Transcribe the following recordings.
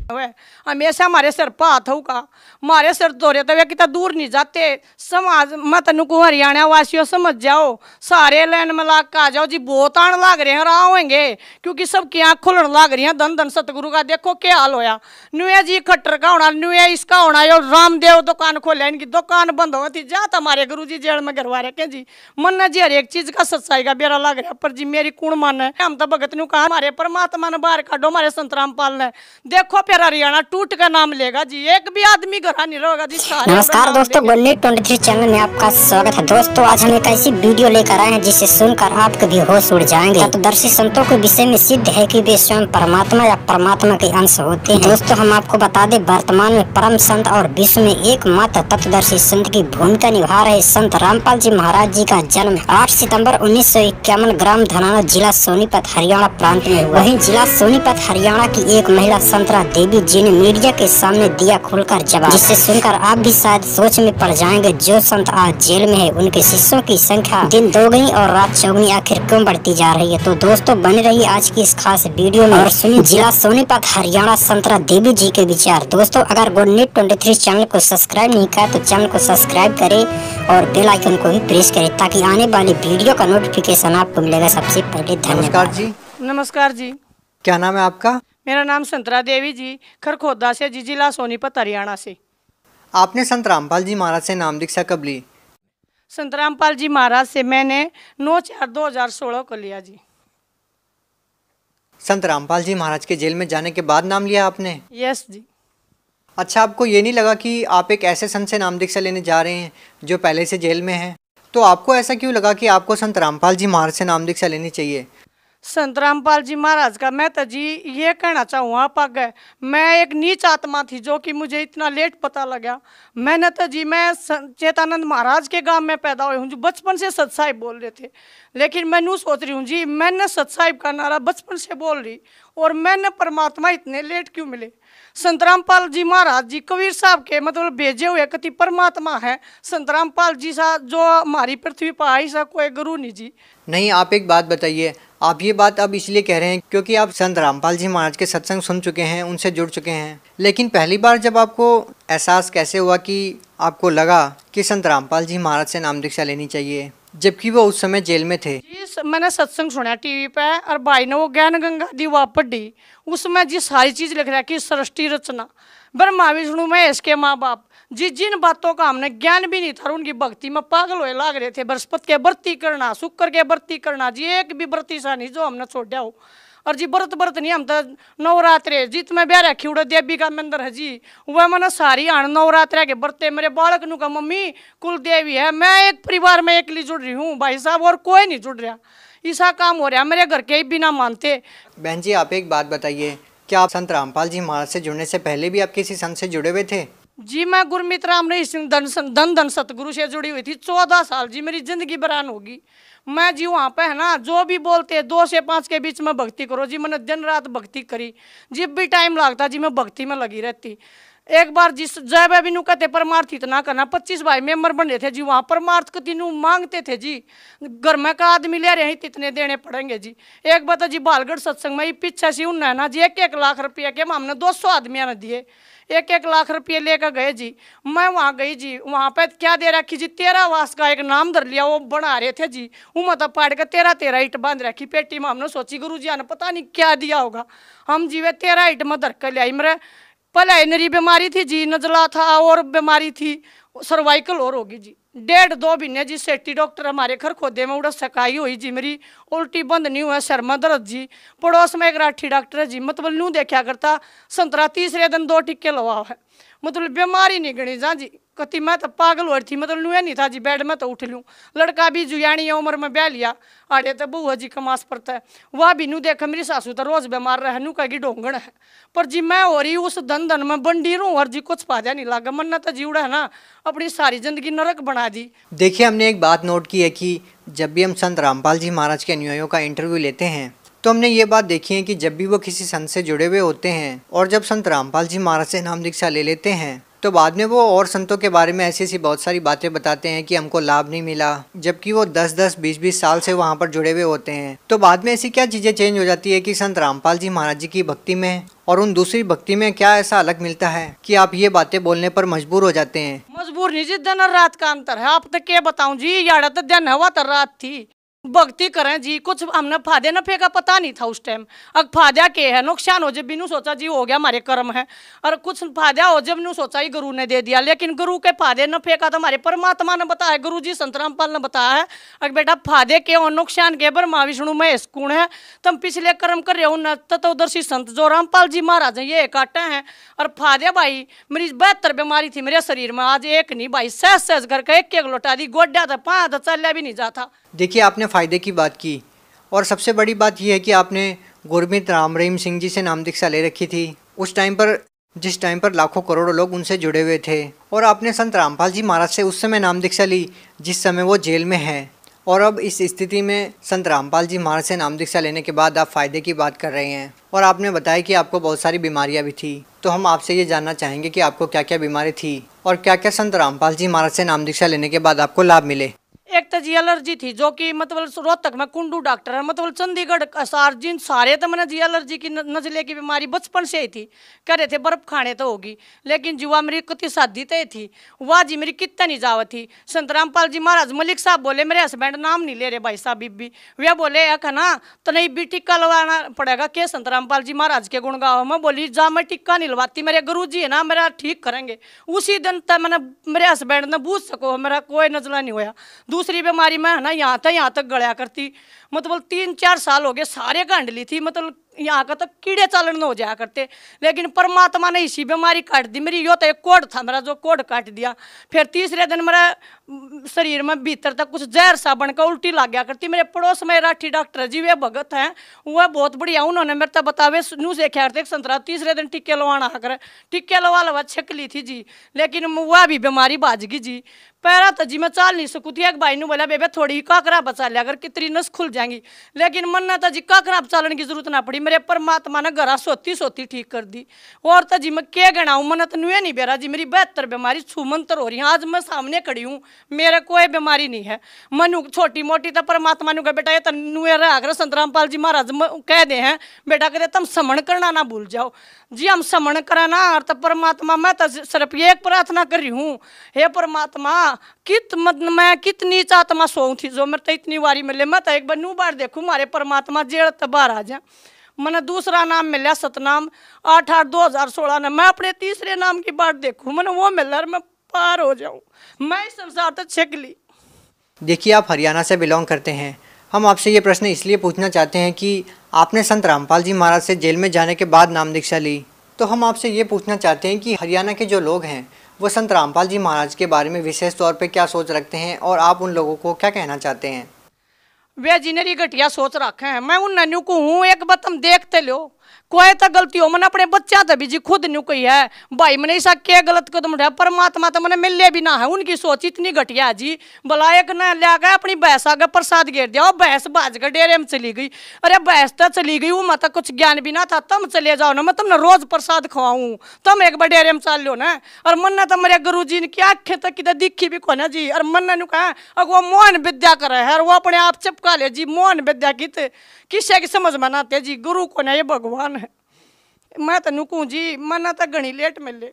हमेशा हमारे सिर पर हाथ होगा, हमारे सिर धोरे तो वे कितना दूर नहीं जाते। समाज मैं तेन को हरियाणा वासियों समझ जाओ, सारे लाइन में लाग के आ जाओ जी। बहुत आने लाग रहे हैं और आओगे, क्योंकि सबकी आँख खुलने लाग रही है। धन धन सतगुरु का देखो क्या हाल होया। नुए जी खट्टर का होना, नुए इसका होना। यो रामदेव दुकान खोले, इनकी दुकान बंद हो गई थी। जा हमारे गुरु जी जेल में गिरवा रखे जी। मन जी हर एक चीज का सच्चाई का बेरा लग रहा, पर जी मेरी कौन मान है। हम तो भगत नु कहा हमारे परमात्मा ने बाहर काटो, हमारे संत रामपाल ने। देखो फिर हरियाणा टूट का नाम लेगा जी, एक भी आदमी घर नहीं रहेगा जी। नमस्कार दोस्तों, गुरनीत 23 चैनल में आपका स्वागत है। दोस्तों आज हम एक ऐसी वीडियो लेकर आए हैं जिसे सुनकर आपके भी होश उड़ जाएंगे। तत्वदर्शी संतों के विषय में सिद्ध है कि वे स्वयं परमात्मा या परमात्मा के अंश होते हैं। दोस्तों हम आपको बता दें, वर्तमान में परम संत और विश्व में एकमात्र तत्वदर्शी संत की भूमिका निभा रहे संत रामपाल जी महाराज जी का जन्म 8 सितंबर 1951 ग्राम धनाना, जिला सोनीपत, हरियाणा प्रांत में हुआ। वहीं जिला सोनीपत हरियाणा की एक महिला संतरा देवी जी ने मीडिया के सामने दिया खुलकर जवाब, जिसे सुनकर आप भी शायद सोच में पड़ जाएंगे। जो संत आज जेल में है, उनके शिष्यों की संख्या दिन दोगुनी और रात चौगुनी आखिर क्यों बढ़ती जा रही है। तो दोस्तों बने रहिए आज की इस खास वीडियो में और सुनिए जिला सोनीपत हरियाणा संतरा देवी जी के विचार। दोस्तों अगर गुरनीत 23 चैनल को सब्सक्राइब नहीं किया तो चैनल को सब्सक्राइब करें और बेल आइकन को भी प्रेस करें, ताकि आने वाली वीडियो का नोटिफिकेशन आपको मिलेगा सबसे पहले। धन्यवाद जी। नमस्कार जी। क्या नाम है आपका? मेरा नाम संतरा देवी जी, खरखोदा से जी, जिला सोनीपत हरियाणा से। आपने संत रामपाल जी महाराज से नाम दीक्षा कब ली? संत रामपाल जी महाराज से मैंने 9/4/2016 को लिया जी। संत रामपाल जी महाराज के जेल में जाने के बाद नाम लिया आपने? यस जी। अच्छा, आपको ये नहीं लगा कि आप एक ऐसे संत से नाम दीक्षा लेने जा रहे हैं जो पहले से जेल में है? तो आपको ऐसा क्यों लगा कि आपको संत रामपाल जी महाराज से नाम दीक्षा लेनी चाहिए? संत रामपाल जी महाराज का मैं तो जी ये कहना चाहूँगा पग, मैं एक नीच आत्मा थी जो कि मुझे इतना लेट पता लगा। मैंने तो जी मैं चेतानंद महाराज के गांव में पैदा हुई हूँ जो बचपन से सत साहिब बोल रहे थे, लेकिन मैं यूँ सोच रही हूँ जी मैंने सत साहिब का नारा बचपन से बोल रही और मैंने परमात्मा इतने लेट क्यों मिले। संत रामपाल जी महाराज जी कबीर साहब के मतलब भेजे हुए कति परमात्मा है। संत रामपाल जी सा जो हमारी पृथ्वी पर आई सा कोई गुरु नहीं जी। नहीं, आप एक बात बताइए, आप ये बात अब इसलिए कह रहे हैं क्योंकि आप संत रामपाल जी महाराज के सत्संग सुन चुके हैं, उनसे जुड़ चुके हैं, लेकिन पहली बार जब आपको एहसास कैसे हुआ कि आपको लगा कि संत रामपाल जी महाराज से नाम दीक्षा लेनी चाहिए, जबकि वो उस समय जेल में थे? जी मैंने सत्संग सुना टीवी पे और भाई ने वो ज्ञान गंगा दीवा पढ़ी, उसमें जी सारी चीज लिख रहा है कि सृष्टि रचना, ब्रह्मा विष्णु महेश के माँ बाप जी। जिन बातों का हमने ज्ञान भी नहीं था, उनकी भक्ति में पागल होए लाग रहे थे। बृहस्पति के व्रती करना, शुक्र के व्रती करना जी, एक भी व्रती सा नहीं जो हमने छोड़ा हो। और जी व्रत नहीं, हम तो नवरात्रे जीत में ब्याह रखी उड़ा देवी का मंदिर है जी, वह मैंने सारी आन नवरात्रे के बरते। मेरे बालक नु का मम्मी कुल देवी है, मैं एक परिवार में अकेली जुड़ रही हूँ भाई साहब, और कोई नहीं जुड़ रहा। ऐसा काम हो रहा मेरे घर के ही बिना मानते। बहन जी आप एक बात बताइए, क्या आप संत रामपाल जी महाराज से जुड़ने से पहले भी आप किसी संत से जुड़े हुए थे? जी मैं गुरमीत राम रही सिंह धन धन सतगुरु से जुड़ी हुई थी 14 साल जी। मेरी जिंदगी बरान होगी। मैं जी वहाँ पे है ना जो भी बोलते हैं 2 से 5 के बीच में भक्ति करो जी। मैंने दिन रात भक्ति करी, जब भी टाइम लगता जी मैं भक्ति में लगी रहती। एक बार जिस जय भाई बिनू कहते परमार्थ इतना करना, 25 भाई मेंबर बन रहे थे जी वहाँ, परमार्थ को तीनों मांगते थे जी। घर में का आदमी ले रहे हैं इतने देने पड़ेंगे जी। एक बात जी बालगढ़ सत्संग में पीछे से उन ना जी 1-1 लाख रुपये के हमने 200 आदमियों ने दिए, 1-1 लाख रुपये लेकर गए जी। मैं वहाँ गई जी, वहाँ पे क्या दे रखी जी 13 वास का एक नाम धर लिया, वो बना रहे थे जी। वो मतलब पाड़ के 13 ईट बांध रखी पेटी में। हमने सोची गुरु जी ने पता नहीं क्या दिया होगा। हम जी वे 13 ईट में धर कर ले आई। मेरे पहले नरी बीमारी थी जी, नजला था और बीमारी थी सर्वाइकल और होगी जी। 1.5-2 महीने जी सेठी डॉक्टर हमारे घर खोदे में उड़ा सकाई हुई जी। मेरी उल्टी बंद नहीं हुआ, सर में दर्द जी। पड़ोस में एक राठी डॉक्टर है जी, मतलब न्यू देखा करता संतरा, तीसरे दिन 2 टिक्के लवा है, मतलब बीमारी नहीं गणी जा जी। कति मैं तो पागल हो रही थी, मतलब नुआ नहीं था जी, बेड में तो उठ लूँ। लड़का भी जुयानी उम्र में ब्याह लिया, आड़े तो बहू जी कमास पड़ता है। वह भी नू देखा मेरी सासू तो रोज बीमार रहे, नू कहेगी डोंगण है, पर जी मैं हो रही उस धन धन में बंडी रहूँ और जी कुछ फायदा नहीं लगा। मन तो जी उड़ा है ना अपनी सारी जिंदगी नरक बना दी। देखिए हमने एक बात नोट की है कि जब भी हम संत रामपाल जी महाराज के अनुयायियों का इंटरव्यू लेते हैं तो हमने ये बात देखी है कि जब भी वो किसी संत से जुड़े हुए होते हैं और जब संत रामपाल जी महाराज से नाम दीक्षा ले लेते हैं तो बाद में वो और संतों के बारे में ऐसी ऐसी बहुत सारी बातें बताते हैं कि हमको लाभ नहीं मिला, जबकि वो 10-10, 20-20 साल से वहाँ पर जुड़े हुए होते हैं। तो बाद में ऐसी क्या चीज़ें चेंज हो जाती है कि संत रामपाल जी महाराज जी की भक्ति में और उन दूसरी भक्ति में क्या ऐसा अलग मिलता है कि आप ये बातें बोलने पर मजबूर हो जाते हैं? मजबूर नहीं जी, दिन और रात का अंतर है। आप तो क्या बताऊं जी, यार तो दिन हवा तो रात थी। भक्ति करें जी, कुछ हमने फायदे नफे का पता नहीं था उस टाइम। अब फायदा के है, नुकसान हो जब बिनू सोचा जी हो गया हमारे कर्म है, और कुछ फायदा हो जब नू सोचा ही गुरु ने दे दिया। लेकिन गुरु के फायदे नफे का तो हमारे परमात्मा ने बताया, गुरु जी संत रामपाल ने बताया है। अगर बेटा फायदे के और नुकसान के ब्रह्मा विष्णु महेश गुण है, तुम पिछले कर्म कर रहे हो न तत्वदर्शी संत जो रामपाल जी महाराज ये काटे हैं। और फायदे भाई, मेरी 72 बीमारी थी मेरे शरीर में, आज एक नहीं भाई, सहज सहज करके एक लौटा दी, गोड्या था 5 चलिया भी नहीं जाता। देखिए, आपने फ़ायदे की बात की और सबसे बड़ी बात यह है कि आपने गुरमीत राम रहीम सिंह जी से नाम दीक्षा ले रखी थी उस टाइम पर, जिस टाइम पर लाखों करोड़ों लोग उनसे जुड़े हुए थे। और आपने संत रामपाल जी महाराज से उस समय नाम दीक्षा ली जिस समय वो जेल में है। और अब इस स्थिति में संत रामपाल जी महाराज से नाम दीक्षा लेने के बाद आप फ़ायदे की बात कर रहे हैं। और आपने बताया कि आपको बहुत सारी बीमारियां भी थी। तो हम आपसे ये जानना चाहेंगे कि आपको क्या क्या बीमारी थी और क्या क्या संत रामपाल जी महाराज से नाम दीक्षा लेने के बाद आपको लाभ मिले। एक तो जी एलर्जी थी, जो कि मतलब रोहतक में कुंडू डॉक्टर है, मतलब चंडीगढ़ असार जिन सारे तो मैंने जी एलर्जी की नजले की बीमारी बचपन से ही थी। कह रहे थे बर्फ खाने तो होगी, लेकिन जुआ मेरी कति शादी तय थी, वह जी मेरी कितना नहीं जावत थी। संत रामपाल जी महाराज मलिक साहब बोले, मेरे हस्बैंड नाम नहीं ले रहे भाई साहब बीबी, वे बोले एक है ना तो नहीं भी टिक्का लगवाना पड़ेगा के संत रामपाल जी महाराज के गुण गाओ। मैं बोली जा मैं टिक्का नहीं लगवाती, मेरे गुरु जी है ना मेरा ठीक करेंगे। उसी दिन तक मैंने मेरे हस्बैंड ने बूझ सको मेरा कोई नजला नहीं होया। दूसरी बीमारी में है ना यहाँ तक गड़िया करती, मतलब 3-4 साल हो गए सारे गांड ली थी, मतलब यहाँ का तो कीड़े चालन हो जाया करते। लेकिन परमात्मा ने इसी बीमारी काट दी मेरी। यो तो एक कोड था मेरा, जो कोड काट दिया। फिर तीसरे दिन मेरा शरीर में भीतर तक कुछ जहर सा बनकर उल्टी लग गया करती। मेरे पड़ोस में राठी डॉक्टर जी वे भगत हैं, वह बहुत बढ़िया, उन्होंने मेरे तक बतावे नू से ख्याल थे संतरा तीसरे दिन टिक्के लवाना कर, टिक्के लवा छक ली थी जी। लेकिन वह भी बीमारी बाज गई जी। पैरा तो जी मैं चाल नहीं सकू थी। एक भाई ने बोला बेबे थोड़ी काकरा बचा लिया अगर कितनी नस खुल जाएंगी, लेकिन मन ने तो जी काकरा चालन की जरूरत ना पड़ी। मेरे परमात्मा ने घरा सोती ठीक कर दी। और तो जी मैं क्या गणाऊँ, मन तो नुए नहीं बेरा जी, मेरी 72 बीमारी छूमंतर हो रही है। आज मैं सामने खड़ी हूँ, मेरे कोई बीमारी नहीं है। मनु छोटी मोटी तो परमात्मा ने कहा बेटा ये तो नुए रहा संत रामपाल जी महाराज कह दे हैं बेटा कहते तुम समण करना ना भूल जाओ जी। हम समण करें ना, और तो परमात्मा मैं तो सिर्फ ये एक प्रार्थना कर रही हूँ, हे परमात्मा मैं कितनी चातमा सोऊं थी जो मेरे तो इतनी बारी मिले। मैं तो एक बार नू बार देखूँ मारे परमात्मा जेड़ तो बाहर आ जा। मैंने दूसरा नाम मिला सतनाम 8/8/2016 ने, मैं अपने तीसरे नाम की बात देखूँ मैंने वो मिला मैं पार हो जाऊँ, मैं इस संसार तक छक ली। देखिए, आप हरियाणा से बिलोंग करते हैं। हम आपसे ये प्रश्न इसलिए पूछना चाहते हैं कि आपने संत रामपाल जी महाराज से जेल में जाने के बाद नाम दीक्षा ली, तो हम आपसे ये पूछना चाहते हैं कि हरियाणा के जो लोग हैं वो संत रामपाल जी महाराज के बारे में विशेष तौर पे क्या सोच रखते हैं और आप उन लोगों को क्या कहना चाहते हैं? वे जिनेरी घटिया सोच रखे हैं, मैं उन नन्यू को हूँ एक बात तुम देखते लो, कोई तो गलती हो मैंने अपने बच्चा तो भी जी खुद न्यू कही है भाई मैंने ऐसा क्या गलत कदम उठाया, परमात्मा तो मैंने मिले भी ना है। उनकी सोच इतनी घटिया है जी, भला एक न लिया गया अपनी भैंस आगे प्रसाद घेर दिया, भैंस बाज कर डेरे में चली गई। अरे भैंस तो चली गई, वो मत कुछ ज्ञान भी ना था, तुम चले जाओ ना मैं तुमने रोज प्रसाद खवाऊं, तुम एक बार डेरे में चल लो ना। और मन तो मेरे गुरु जी ने क्या आखे तक किधर दिखी भी को ना जी। और मन ने कहा अगर वो मोहन विद्या करे है, वो अपने आप चिपका ले जी, मोहन विद्या किसे की समझ में आते जी, गुरु को ना ये भगवान है। मैं तो नुकूं जी मन तो घनी लेट मिले।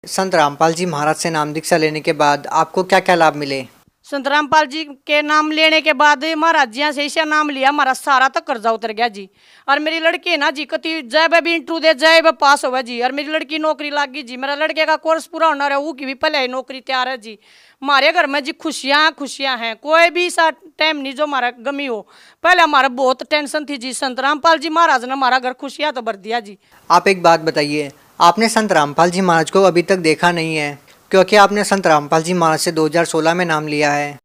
संत रामपाल जी महाराज से नाम दीक्षा लेने के बाद आपको क्या क्या लाभ मिले? संत रामपाल जी के नाम लेने के बाद महाराज जी से ऐसा नाम लिया हमारा सारा तक कर्जा उतर गया जी। और मेरी लड़की है ना जी कति जय भी इंटरव्यू दे जय पास हुआ जी। और मेरी लड़की नौकरी लग गई जी, मेरा लड़के का कोर्स पूरा होना रहा, वो की भी पहले नौकरी तैयार है जी। हमारे घर में जी खुशियाँ हैं, कोई भी सा टाइम नहीं जो हमारा गमी हो। पहले हमारा बहुत टेंशन थी जी, संत रामपाल जी महाराज ने हमारा घर खुशियाँ तो भर दिया जी। आप एक बात बताइए, आपने संत रामपाल जी महाराज को अभी तक देखा नहीं है क्योंकि आपने संत रामपाल जी महाराज से 2016 में नाम लिया है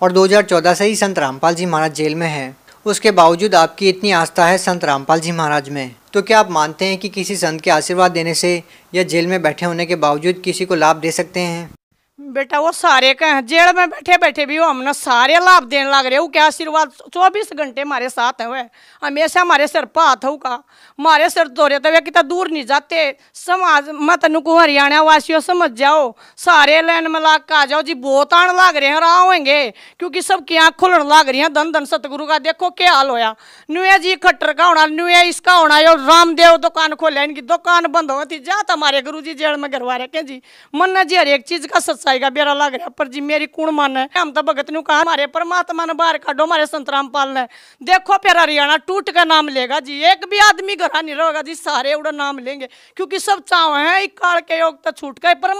और 2014 से ही संत रामपाल जी महाराज जेल में हैं। उसके बावजूद आपकी इतनी आस्था है संत रामपाल जी महाराज में, तो क्या आप मानते हैं कि किसी संत के आशीर्वाद देने से या जेल में बैठे होने के बावजूद किसी को लाभ दे सकते हैं? बेटा वो सारे का है, जेल में बैठे बैठे भी वो हमने सारे लाभ देने लग रहे हो। क्या आशीर्वाद 24 घंटे हमारे साथ है, वह हमेशा हमारे सिर पर हाथ हो का, हमारे सिर तो रहते वे कितना दूर नहीं जाते। समाज मत नुको हरियाणा वासियों समझ जाओ, सारे लाइन में लाग का आ जाओ जी। बहुत आने लग रहे हैं और आओगे, क्योंकि सबकी आँख खुलने लग रही है। धन धन सतगुरु का देखो क्या हाल होया। नुए जी खट्टर का होना, नुए इसका होना, यो रामदेव दुकान खोले, इनकी दुकान बंद हो थी। जा हमारे गुरु जी जेल में गरवा रखे जी। मन जी हर एक चीज का सच्चाई का बेरा लग रहा, पर जी मेरी कौन मान है। हम तो भगत ने कहा हमारे परमात्मा ने बाहर काटो, हमारे संत रामपाल ने। देखो फिर हरियाणा टूट का नाम लेगा जी, एक भी आदमी घर नहीं रहेगा जी, सारे उड़ा नाम लेंगे, क्योंकि सब चाव है एक काल के योग तक छूट गए। पर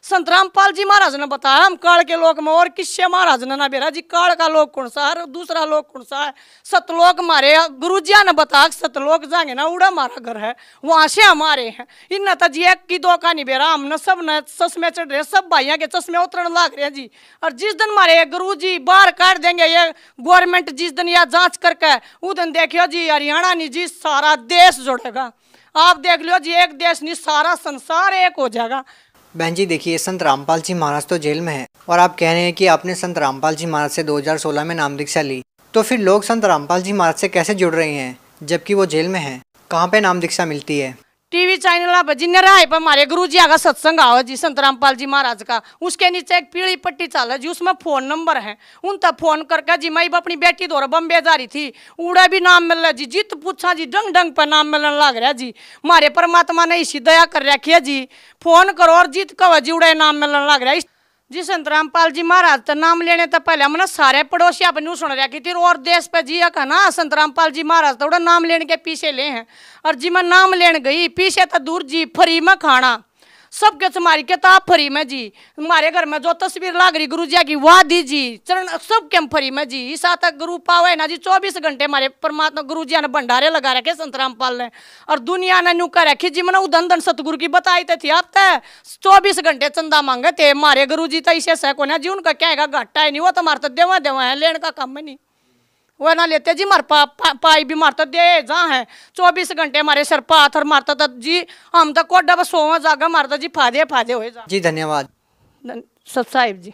संत रामपाल जी महाराज ने बताया हम काल के लोग में, और किससे महाराज ने ना बेरा जी काल का लोग कौन सा है, दूसरा लोग कौन सा है। सतलोक हमारे गुरु जी ने बताया सतलोक जाएंगे ना, उड़ा हमारा घर है, वहां से हमारे हैं। इन तो जी एक की दो का नहीं बेरा, हमने सब ने चश्मे चढ़ रहे, सब भाइयों के चश्मे उतरने लग रहे हैं जी। और जिस दिन हमारे गुरु जी बाहर काट देंगे ये गवर्नमेंट, जिस दिन यह जांच करके, उस दिन देखियो जी हरियाणा नहीं जी सारा देश जुड़ेगा। आप देख लो जी, एक देश नहीं सारा संसार एक हो जाएगा। बहन जी देखिए, संत रामपाल जी महाराज तो जेल में है और आप कह रहे हैं कि आपने संत रामपाल जी महाराज से 2016 में नाम दीक्षा ली, तो फिर लोग संत रामपाल जी महाराज से कैसे जुड़ रहे हैं जबकि वो जेल में हैं? कहाँ पे नाम दीक्षा मिलती है? टीवी चैनल जिन्हें राय पर हमारे गुरु जी का सत्संग आओ जी संत रामपाल जी महाराज का, उसके नीचे एक पीली पट्टी चाल जी, उसमें फोन नंबर है, उन तक फोन करके जी। मैं अपनी बेटी दौरा बम्बे जा रही थी, उड़ा भी नाम मिल रहा जी, जित पूछा जी डंग डंग पर नाम मिलने लग रहा जी। हमारे परमात्मा ने इसी दया कर रखी है जी, फोन करो और जीत कहो जी उड़ा नाम मिलने लग रहा है जी। संत रामपाल जी महाराज तो नाम लेने तो पहले हमने सारे पड़ोसी अपनी सुन रखी थी, और देश पे जी का ना संत रामपाल जी महाराज तो नाम लेने के पीछे ले हैं। और जी मैं नाम लेने गई पीछे तो दूर जी, फ्री में खाना सबके तुम्हारी किताब फ्री में जी। हमारे घर में जो तस्वीर लाग रही गुरु जी की वाह दी जी, चरण सबके हम फ्री में जी। इस तक गुरु पावे ना जी 24 घंटे हमारे परमात्मा गुरु जी ने भंडारे लगा रखे संत रामपाल ने। और दुनिया ने न्यू कर रखी जी, मैंने उदन धन सतगुरु की बताई थी आप तय 24 घंटे चंदा मांगे थे हमारे गुरु जी। तो इसे सको ना जी, उनका क्या है घाटा है नहीं, वो तो हमारे तो देवा देवा है, लेने का काम है नहीं, वह ना लेते जी। मार पाई भी मारता दे जहाँ है 24 घंटे हमारे सर पाथर मारता था जी। हम तो कोडा बस सोवा जागा मारता जी, फायदे फायदे हो जा जी। धन्यवाद सत साहिब जी।